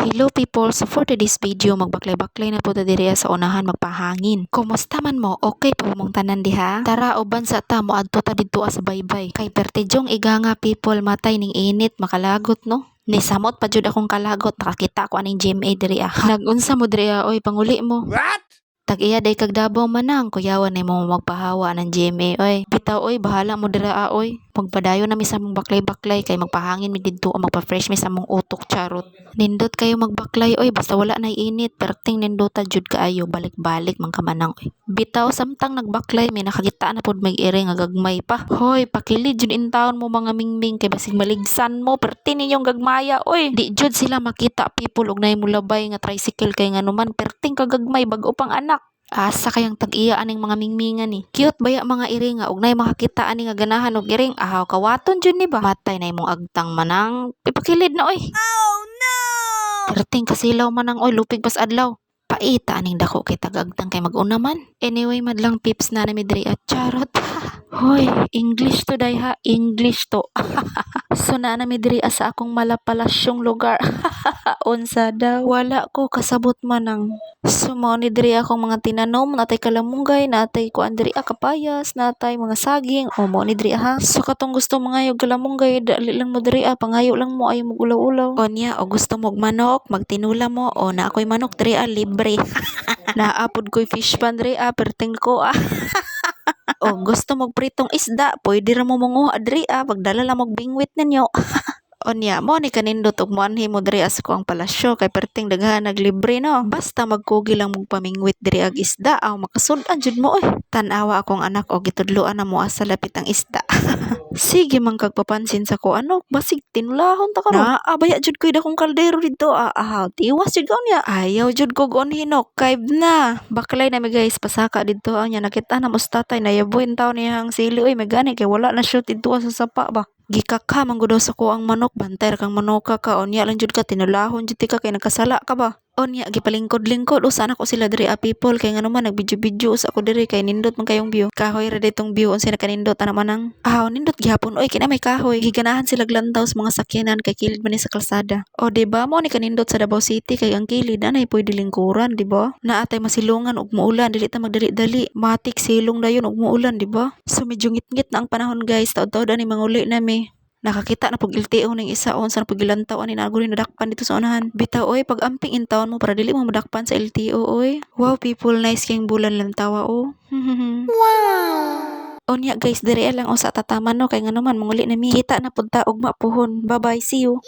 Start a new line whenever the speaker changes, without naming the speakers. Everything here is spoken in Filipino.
Hello people, so for today's video magbaklay-baklay na po ta diri sa unahan magpahangin. Kumusta man mo? Okay po mong tanan diha? Tara uban sa ta mo adto ta didto sa baybay. Kay pertidyong iganga people matay ning init makalagot no. Ni samot pa jud akong kalagot nakakita ko aning GMA diri ah. Nagunsa mo diri oy panguli mo.
What?
Tag-iya day kag Davao manang kuyawan ay mo magpahawa ng GMA oy. Bitaw oy bahala mo dira oy. Pagpadayon na mi sa mong baklay-baklay kay magpahangin mi didto o magpa-fresh mi sa mong utok charot. Nindot kayo magbaklay oy basta wala na init perting nindota jud kaayo balik-balik man ka manang oy. Bitaw samtang nagbaklay mi nakakita na pod may iri nga gagmay pa. Hoy pakilid jud in taon mo mga mingming kay basig maligsan mo perti ninyong gagmaya oy. Di jud sila makita people og nay mulabay nga tricycle kay nganuman perting kagagmay bag-o pang anak. Asa kayang tag-iya aning mga mingmingan ni. Cute baya mga iringa ug nay makakita ani nga ganahan og iring ahaw kawaton jud ni ba. Matay na imong agtang manang ipakilid na oy.
Oh no!
Perting kasilaw manang oy lupig pas adlaw. Paita aning dako kay tagagtang kay mag-una man. Anyway madlang pips na nami diri at charot. Hoy, English to day ha, English to. So na nami diri sa akong malapalasyong lugar. Unsa daw wala ko kasabot manang. So mao ni diri akong mga tinanom natay kalamunggay, natay kuan diri kapayas, natay mga saging. O mao ni diri ha. So katong gusto mangayog kalamunggay, dali lang mo diri pangayo lang mo ayo mo ulaw-ulaw. O niya o gusto mo og manok, magtinula mo o na ako'y manok diri libre. Naapod ko'y fish pan diri perting ko O gusto mong pritong isda, pwede ra mo manguha diri pagdala lang mong bingwit ninyo. Onya mo ni kanindot og moanhi mo diri as ko ang palasyo kay perting daghan naglibre no. Basta magkugi lang mong pamingwit diri ag isda makasud-an jud mo oy. Tan-awa akong anak og gitudloan na mo asa lapit ang isda. Sige man kag papansin sa ko ano basig tinulahon ta karon. Abaya jud koy dakong kaldero didto ahaw tiwas jud ko niya. Ayaw jud ko gon hinok kay na. Baklay na mi guys pasaka didto nya nakita na mo sa tatay nayabuin taw niyang sili oy magani kay wala na shoot didto sa sapa ba. Gikaka man gud sa ko ang manok bantay ra kang manoka ka onya lang jud ka tinulahon jud ka kay nakasala ka ba. Onya gipalingkod-lingkod usa na ko sila diri people kay ngano man nagbidyo-bidyo sa ko diri kay nindot man kayong view. Kahoy ra ditong view unsa na kanindot ana manang. Nindot gihapon oy kina may kahoy. Giganahan sila glantaw sa mga sakyanan kay kilid man ni sa kalsada. O di ba mo ni kanindot sa Davao City kay ang kilid anay pwede lingkuran di ba? Naatay masilungan og muulan dili ta magdali-dali. Matik silong dayon og muulan di ba? So medyo ngit-ngit na ang panahon guys taud-taud ani manguli nami. Nakakita na pag LTO ng isa on sa pagilantaw ani naguri nadakpan dito sa unahan. Bitaw oy pag amping in town mo para dili mo madakpan sa LTO oy. Wow people nice king bulan lang tawa oh. Wow. Onya guys diri lang o sa tataman no kay ngano man manguli na mi. Kita na pud ta og mapuhon. Bye bye see you.